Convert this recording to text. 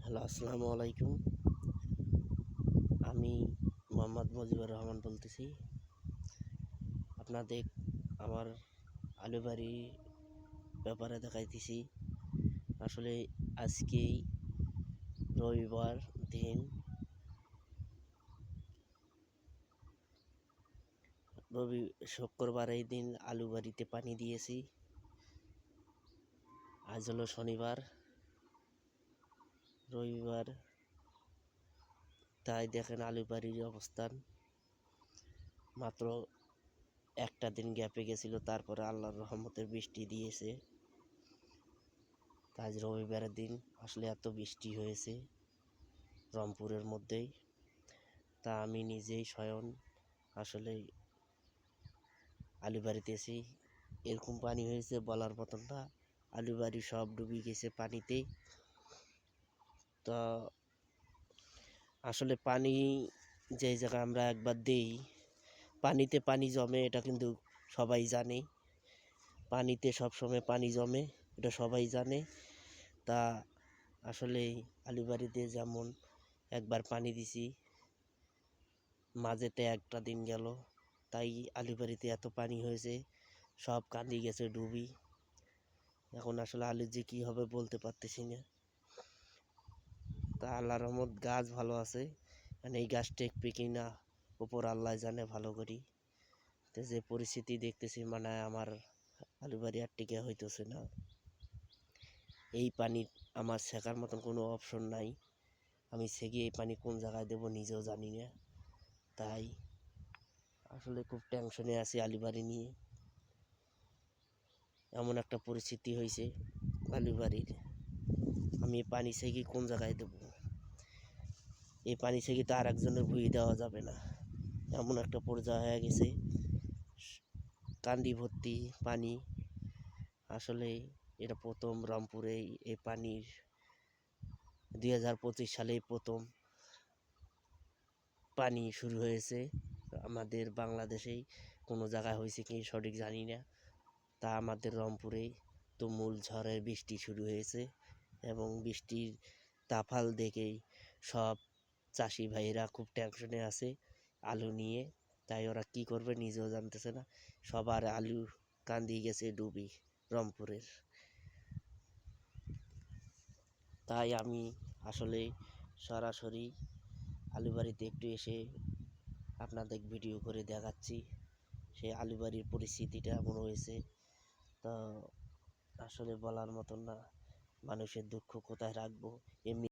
Hello, আসসালামু আলাইকুম। আমি মোহাম্মদ মুজিবুর রহমান বলতেছি। আপনাদের আমার আলু বাড়ি ব্যাপারে দেখাইতেছি। আসলে আজকেই রবিবার দিন, শুক্রবার এই দিন আলু বাড়িতে পানি দিয়েছি। আজ হলো শনিবার, রবিবার, তাই দেখেন আলু বাড়ির অবস্থান। মাত্র একটা দিন গ্যাপে গেছিল, তারপরে আল্লাহর রহমতের বৃষ্টি দিয়েছে। আজ রবিবারের দিন আসলে এত বৃষ্টি হয়েছে রংপুরের মধ্যেই, তা আমি নিজেই স্বয়ং আসলে আলু বাড়িতে এসে এরকম পানি হয়েছে বলার মতন না। আলু বাড়ি সব ডুবে গেছে পানিতেই। তো আসলে পানি যেই জায়গায় আমরা একবার দেই, পানিতে পানি জমে, এটা কিন্তু সবাই জানে। পানিতে সবসময় পানি জমে, এটা সবাই জানে। তা আসলে আলু বাড়িতে যেমন একবার পানি দিছি, মাঝেতে একটা দিন গেল, তাই আলু বাড়িতে এত পানি হয়েছে, সব কান্দি গেছে ডুবি। এখন আসলে আলু যে কী হবে বলতে পারতেছি না। তা আল্লাহর রহমত গাছ ভালো আছে, মানে এই গাছ টেকবে কি না ওপর আল্লাহ জানে ভালো করি। তো যে পরিস্থিতি দেখতেছি, মানে আমার আলু বাড়ি আর টিকে হইতেছে না। এই পানি আমার ছেঁকার মতন কোনো অপশন নাই। আমি ছেঁকে এই পানি কোন জায়গায় দেবো নিজেও জানি না। তাই আসলে খুব টেনশনে আছি আলু বাড়ি নিয়ে। এমন একটা পরিস্থিতি হয়েছে আলু বাড়ির, আমি পানি ছেঁকে কোন জায়গায় দেবো? এই পানি ছেঁকে তো আর একজনের ভুঁই দেওয়া যাবে না, এমন একটা পর্যায়ে হয়ে গেছে। কান্দি ভর্তি পানি। আসলে এটা প্রথম রংপুরে এই পানির 2025 সালেই প্রথম পানি শুরু হয়েছে আমাদের বাংলাদেশেই। কোনো জায়গায় হয়েছে কি সঠিক জানি না। তা আমাদের রংপুরেই তুমুল ঝড়ের বৃষ্টি শুরু হয়েছে, এবং বৃষ্টির তাফাল দেখেই সব চাষি ভাইরা খুব টেনশনে আছে আলু নিয়ে। তাই ওরা কি করবে নিজেও জানতেছে না। সবার আলু কান্দি গেছে ডুবি রংপুরের। তাই আমি আসলে সরাসরি আলু বাড়িতে একটু এসে আপনাদের ভিডিও করে দেখাচ্ছি সেই আলু বাড়ির পরিস্থিতিটা এমন হয়েছে। তো আসলে বলার মতন না, মানুষের দুঃখ কোথায় রাখবো। এমনি